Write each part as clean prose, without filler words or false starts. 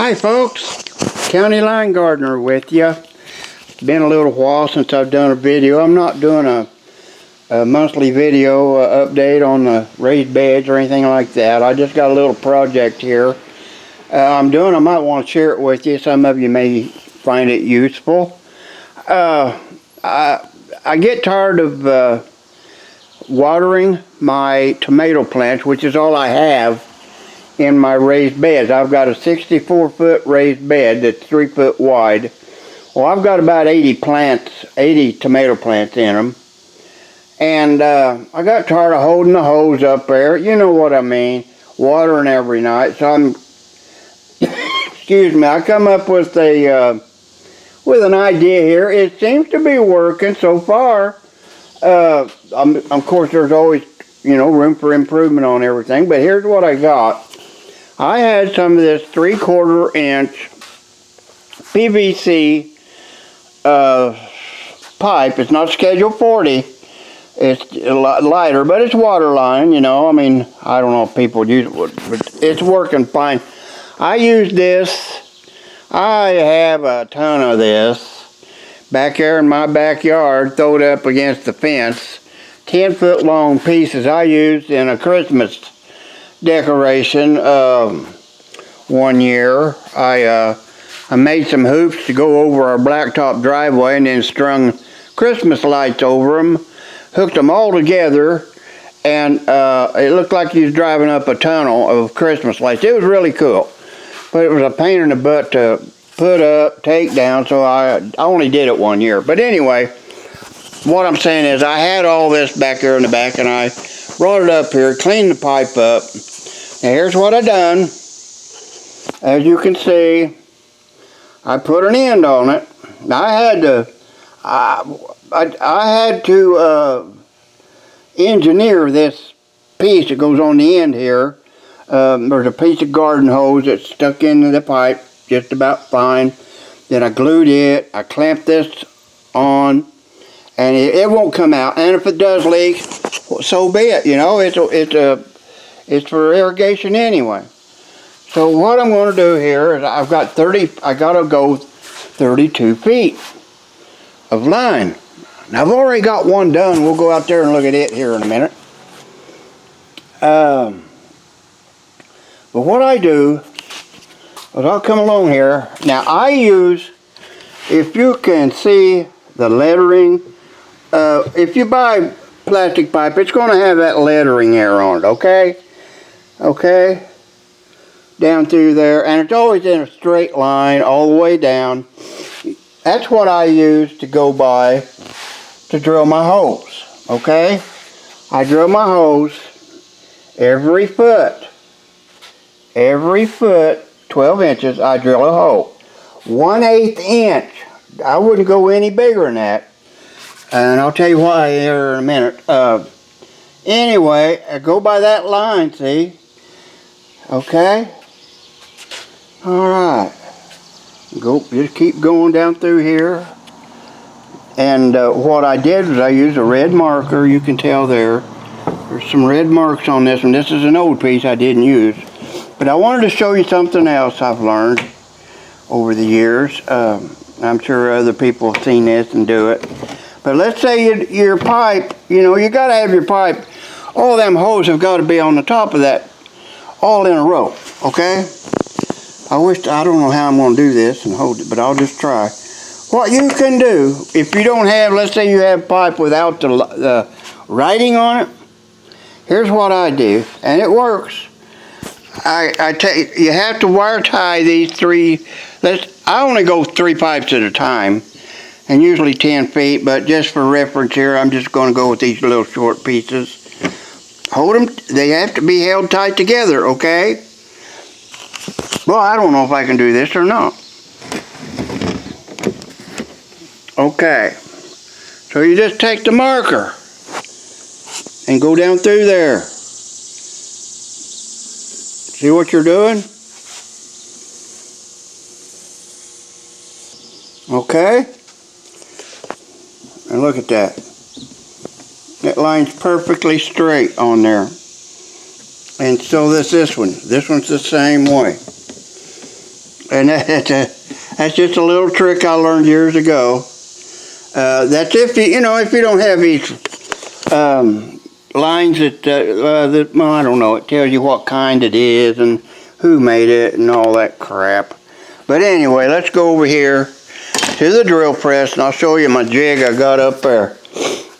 Hi folks, County Line Gardener with you. It's been a little while since I've done a video. I'm not doing a monthly video update on the raised beds or anything like that. I just got a little project here I might want to share it with you. Some of you may find it useful. I get tired of watering my tomato plants, which is all I have in my raised beds. I've got a 64-foot raised bed that's 3 foot wide. Well, I've got about 80 tomato plants in them. And I got tired of holding the hose up there. You know what I mean. Watering every night. So I'm, excuse me, I come up with with an idea here. It seems to be working so far. Of course, there's always, room for improvement on everything. But here's what I got. I had some of this 3/4 inch PVC pipe. It's not Schedule 40. It's a lot lighter, but it's water line, I mean, I don't know if people use it, but it's working fine. I use this. I have a ton of this back there in my backyard, throwed up against the fence. 10-foot long pieces I used in a Christmas decoration. One year I made some hoops to go over our blacktop driveway and then strung Christmas lights over them, hooked them all together, and it looked like you was driving up a tunnel of Christmas lights. It was really cool, but it was a pain in the butt to put up, take down, so I only did it 1 year. But anyway, what I'm saying is I had all this back there in the back, and I brought it up here, cleaned the pipe up. Now here's what I done. As you can see, I put an end on it. Now I had to engineer this piece that goes on the end here. There's a piece of garden hose that's stuck into the pipe just about fine. Then I glued it. I clamped this on, and it won't come out. And if it does leak, so be it. It's for irrigation anyway. So what I'm going to do here is I gotta go 32 feet of line. Now I've already got one done. We'll go out there and look at it here in a minute. But what I do is I'll come along here. Now I use, if you can see the lettering, if you buy plastic pipe, it's going to have that lettering there on it, okay? Okay? Down through there, and it's always in a straight line all the way down. That's what I use to go by to drill my holes, okay? I drill my hose every foot, 12 inches, I drill a hole. 1/8 inch, I wouldn't go any bigger than that, and I'll tell you why here in a minute. Anyway, I go by that line, see? Okay? Alright. Just keep going down through here. And what I did was I used a red marker. You can tell there's some red marks on this one. This is an old piece I didn't use. But I wanted to show you something else I've learned over the years. I'm sure other people have seen this and do it. But let's say your pipe, you got to have your pipe. All them hoses have got to be on the top of that, all in a row, okay? I don't know how I'm going to do this and hold it, but I'll just try. What you can do, if you don't have, let's say you have pipe without the writing on it, here's what I do, and it works. You have to wire tie these three. I only go 3 pipes at a time, and usually 10 feet, but just for reference here, I'm just going to go with these little short pieces. Hold them, they have to be held tight together, okay? Well, I don't know if I can do this or not. Okay, so you just take the marker and go down through there. See what you're doing? Okay, and look at that. That line's perfectly straight on there. And so this one. This one's the same way. And that's just a little trick I learned years ago. That's if you don't have these lines that well, I don't know, it tells you what kind it is and who made it and all that crap. But anyway, let's go over here to the drill press and I'll show you my jig I got up there.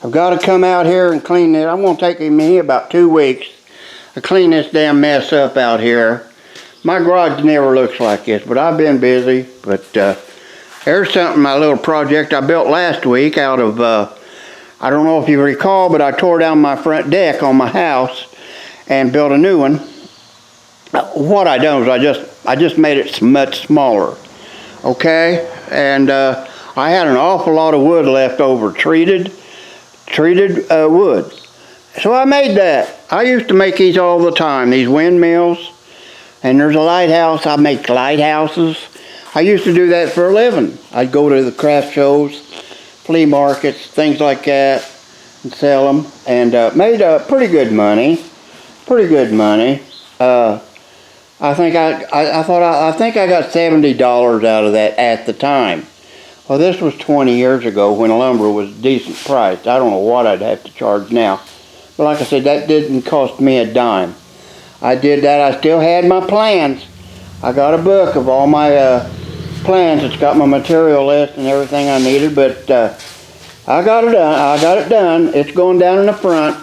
I've got to come out here and clean it. I'm going to take me about 2 weeks to clean this damn mess up out here. My garage never looks like this, but I've been busy. But there's something, my little project I built last week out of, I don't know if you recall, but I tore down my front deck on my house and built a new one. What I done was I just made it much smaller, okay? And I had an awful lot of wood left over, treated wood. So I made that. I used to make these all the time, these windmills. And there's a lighthouse. I make lighthouses. I used to do that for a living. I'd go to the craft shows, flea markets, things like that, and sell them. And made pretty good money. Pretty good money. I think I got $70 out of that at the time. Well, this was 20 years ago when lumber was decent priced. I don't know what I'd have to charge now. But like I said, that didn't cost me a dime. I did that. I still had my plans. I got a book of all my plans. It's got my material list and everything I needed, but I got it done. I got it done. It's going down in the front,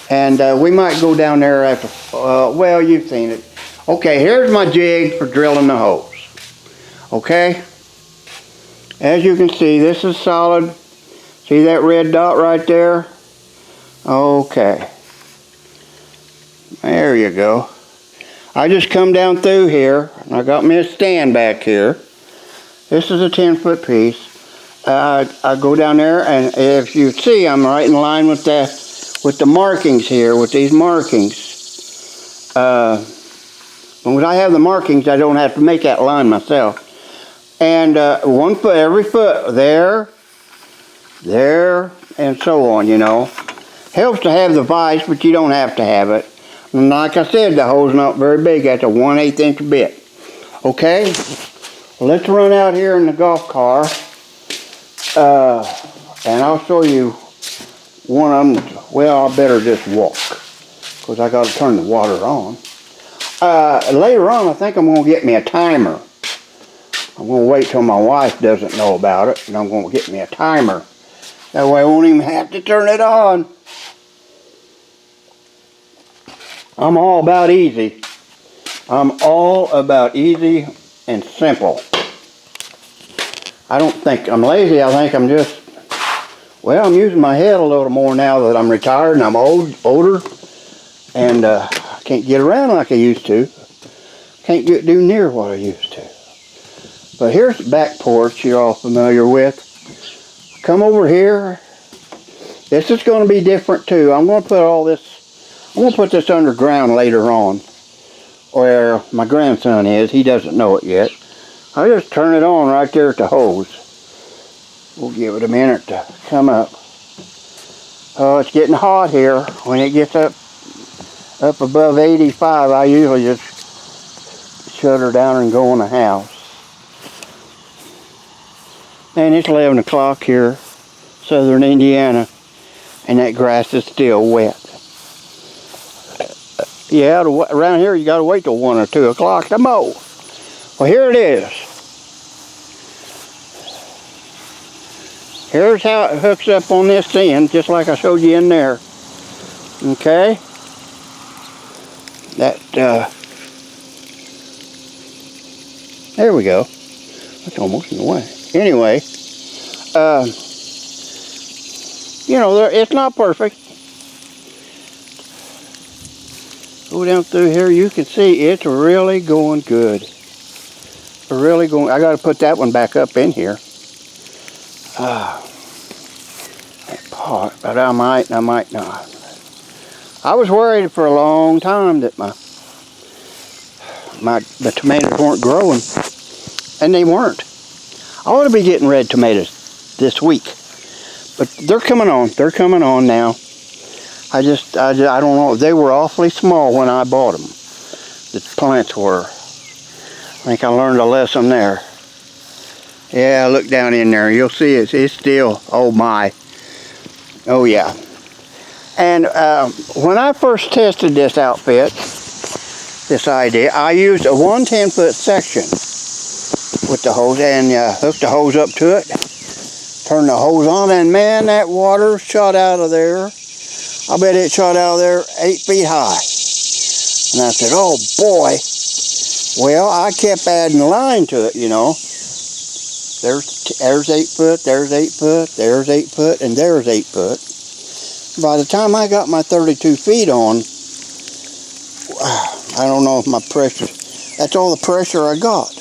and we might go down there after. Well, you've seen it. Okay, here's my jig for drilling the holes. Okay, as you can see, this is solid. See that red dot right there? Okay. There you go. I just come down through here, and I got me a stand back here. This is a 10-foot piece. I go down there, and if you see, I'm right in line with the markings here, with these markings. When I have the markings, I don't have to make that line myself. And 1 foot, every foot, there, and so on, you know. Helps to have the vise, but you don't have to have it. And like I said, the hole's not very big. That's a 1/8 inch bit. Okay? Well, let's run out here in the golf car. And I'll show you one of them. Well, I better just walk, because I got to turn the water on. Later on, I think I'm going to get me a timer. I'm going to wait till my wife doesn't know about it, and I'm going to get me a timer. That way I won't even have to turn it on. I'm all about easy. I'm all about easy and simple. I don't think I'm lazy. I think I'm just, well, I'm using my head a little more now that I'm retired and I'm older. And I can't get around like I used to. Can't do near what I used to. But here's the back porch you're all familiar with. Come over here. This is going to be different too. I'm going to put this underground later on, where my grandson is. He doesn't know it yet. I just turn it on right there at the hose. We'll give it a minute to come up. Oh, it's getting hot here. When it gets up above 85, I usually just shut her down and go in the house. And it's 11 o'clock here, southern Indiana, and that grass is still wet. Yeah, around here you got to wait till 1 or 2 o'clock to mow. Well, here it is. Here's how it hooks up on this end, just like I showed you in there. Okay? There we go. That's almost in the way. Anyway, you know, it's not perfect. Go down through here, you can see it's really going good. Really going. I got to put that one back up in here. That pot, but I might not. I was worried for a long time that the tomatoes weren't growing, and they weren't. I ought to be getting red tomatoes this week, but they're coming on. They're coming on now. I don't know. They were awfully small when I bought them. The plants were. think I learned a lesson there. Yeah, look down in there. You'll see it's still, oh my. Oh yeah. And when I first tested this outfit, this idea, I used a 110-foot section with the hose and hooked the hose up to it. Turned the hose on, and man, that water shot out of there. I bet it shot out of there 8 feet high. And I said, oh boy. Well, I kept adding line to it, you know. There's 8 foot, there's 8 foot, there's 8 foot, and there's 8 foot. By the time I got my 32 feet on, I don't know if my pressure, that's all the pressure I got.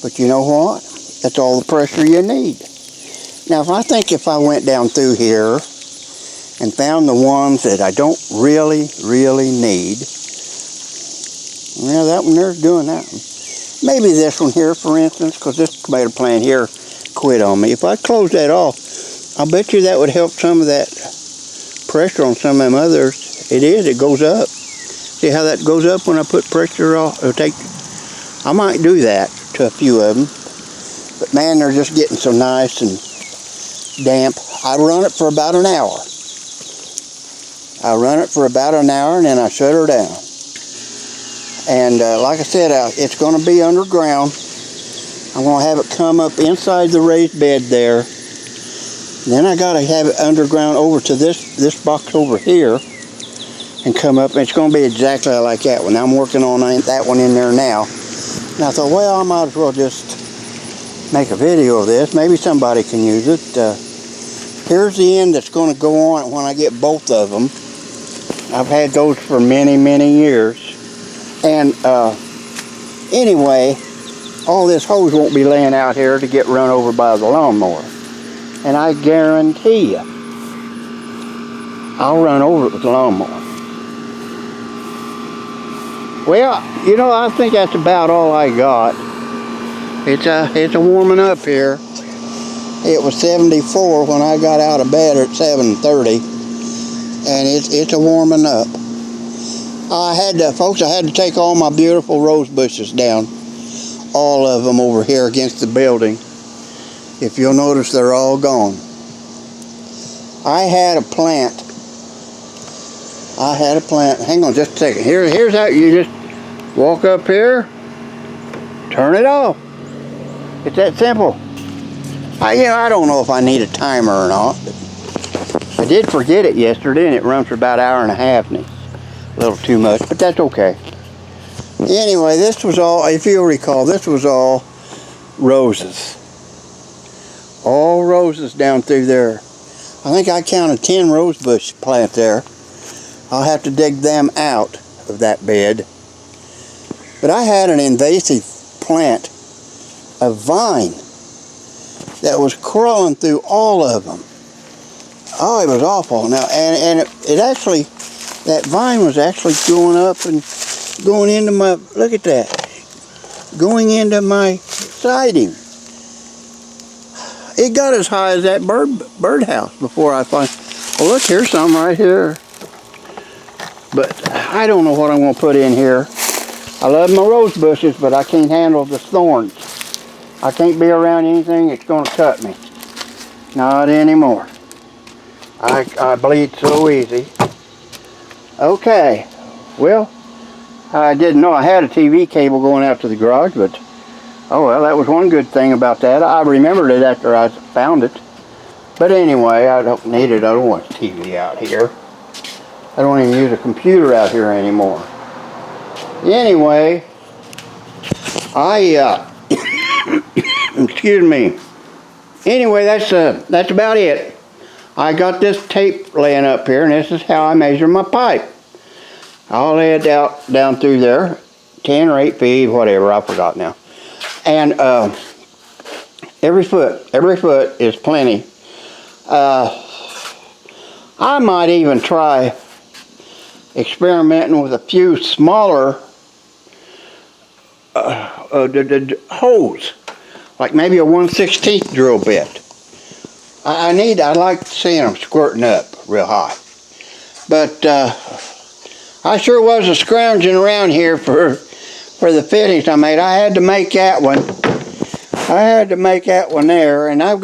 But you know what? That's all the pressure you need. Now, if I went down through here and found the ones that I don't really need, yeah, that one there's doing that one. Maybe this one here, for instance, because this tomato plant here quit on me. If I close that off, I'll bet you that would help some of that pressure on some of them others. It goes up. See how that goes up when I put pressure off? I might do that to a few of them. But man, they're just getting so nice and damp. I run it for about an hour. And then I shut her down. And like I said, it's going to be underground. I'm going to have it come up inside the raised bed there. Then I got to have it underground over to this box over here and come up. And it's going to be exactly like that one. I'm working on that one in there now. And I thought, well, I might as well just make a video of this. Maybe somebody can use it. Here's the end that's going to go on when I get both of them. I've had those for many, many years. And anyway, all this hose won't be laying out here to get run over by the lawnmower. And I guarantee you, I'll run over it with the lawnmower. Well, you know, I think that's about all I got. It's a warming up here. It was 74 when I got out of bed at 7:30, and it's a warming up. I had to take all my beautiful rose bushes down, all of them over here against the building. If you'll notice, they're all gone. I had a plant. Hang on just a second. Here's how you just walk up here, turn it off. It's that simple. I don't know if I need a timer or not, but I did forget it yesterday, and it runs for about an hour and a half, and it's a little too much, but that's okay. Anyway, this was all, if you'll recall, this was all roses. All roses down through there. I think I counted 10 rose bush plant there. I'll have to dig them out of that bed. But I had an invasive plant, a vine, that was crawling through all of them. Oh, it was awful. Now, and it actually, that vine was actually going up and going into my, look at that, going into my siding. It got as high as that birdhouse before I find, well, look, here's some right here. But I don't know what I'm going to put in here. I love my rose bushes, but I can't handle the thorns. I can't be around anything that's going to cut me. Not anymore. I bleed so easy. Okay. Well, I didn't know I had a TV cable going out to the garage, but oh well, that was one good thing about that. I remembered it after I found it. But anyway, I don't need it. I don't want TV out here. I don't even use a computer out here anymore. Anyway, excuse me. Anyway, that's about it. I got this tape laying up here, and this is how I measure my pipe. I'll lay it out down through there, 10 or 8 feet, whatever, I forgot now. And every foot is plenty. I might even try experimenting with a few smaller holes, like maybe a 1/16 drill bit. I like seeing them squirting up real high. But I sure was a scrounging around here for for the fittings I made. I had to make that one. I had to make that one there, and I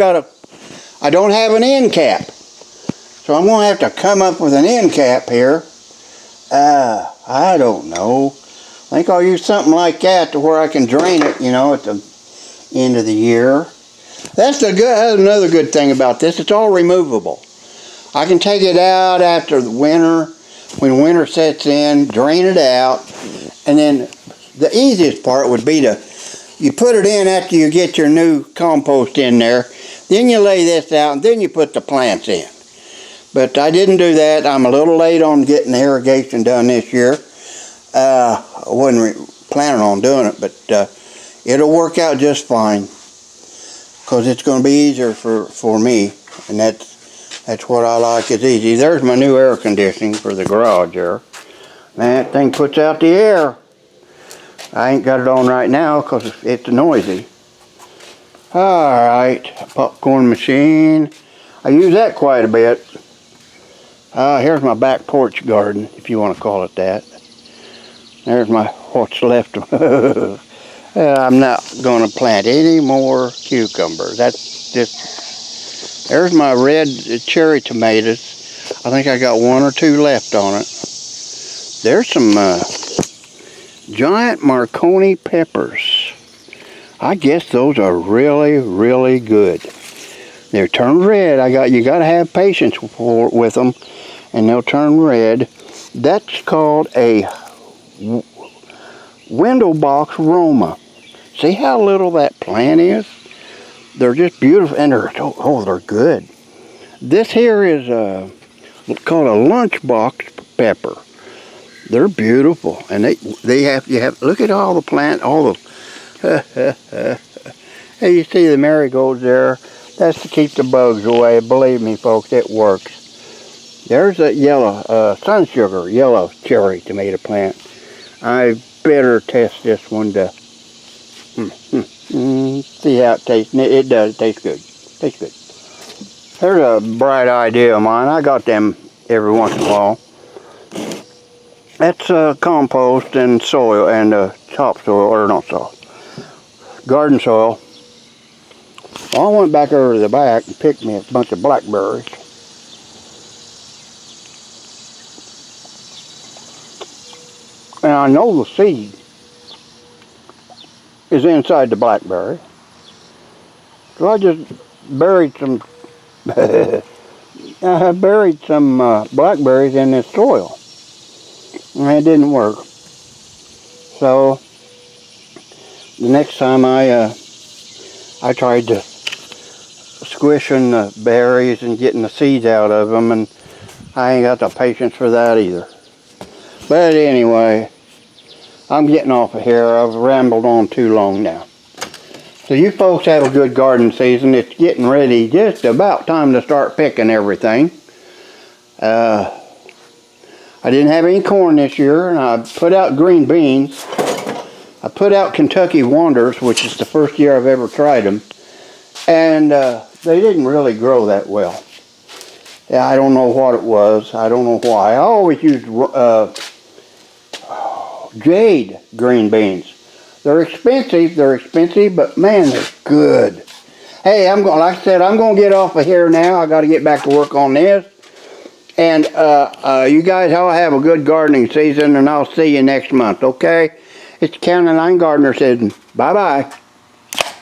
don't have an end cap. So I'm going to have to come up with an end cap here. I don't know. I think I'll use something like that to where I can drain it, you know, at the end of the year. That's another good thing about this. It's all removable. I can take it out after the winter, when winter sets in, drain it out, and then the easiest part would be you put it in after you get your new compost in there, then you lay this out, and then you put the plants in. But I didn't do that. I'm a little late on getting the irrigation done this year. I wasn't planning on doing it, but it'll work out just fine, because it's going to be easier for me, and that's what I like. It's easy. There's my new air conditioning for the garage there. That thing puts out the air. I ain't got it on right now because it's noisy. Alright, popcorn machine. I use that quite a bit. Here's my back porch garden, if you want to call it that. There's what's left. I'm not going to plant any more cucumbers. That's just, there's my red cherry tomatoes. I think I got 1 or 2 left on it. There's some giant Marconi peppers. I guess those are really, really good. They're turned red. You got to have patience with them, and they'll turn red. That's called a window box Roma. See how little that plant is? They're just beautiful, and they're good. This here is called a lunchbox pepper. They're beautiful, and you have look at all the plant, all the. Hey, you see the marigolds there? That's to keep the bugs away. Believe me, folks, it works. There's a yellow sun sugar, yellow cherry tomato plant. I better test this one to see how it tastes. It does. It tastes good. Tastes good. There's a bright idea of mine. I got them every once in a while. That's compost and soil and topsoil, or not soil, garden soil. Well, I went back over to the back and picked me a bunch of blackberries. And I know the seed is inside the blackberry. So I just buried some blackberries in this soil. And it didn't work. So the next time I tried to squishing the berries and getting the seeds out of them, and I ain't got the patience for that either. But anyway, I'm getting off of here. I've rambled on too long now. So you folks have a good garden season. It's getting ready, just about time to start picking everything. I didn't have any corn this year, and I put out green beans. I put out Kentucky Wonders, which is the first year I've ever tried them, and they didn't really grow that well. Yeah, I don't know what it was. I don't know why. I always used jade green beans. They're expensive, but man, they're good. Hey, like I said, I'm going to get off of here now. I got to get back to work on this. And you guys all have a good gardening season, and I'll see you next month, okay? It's County Line Gardener saying bye-bye.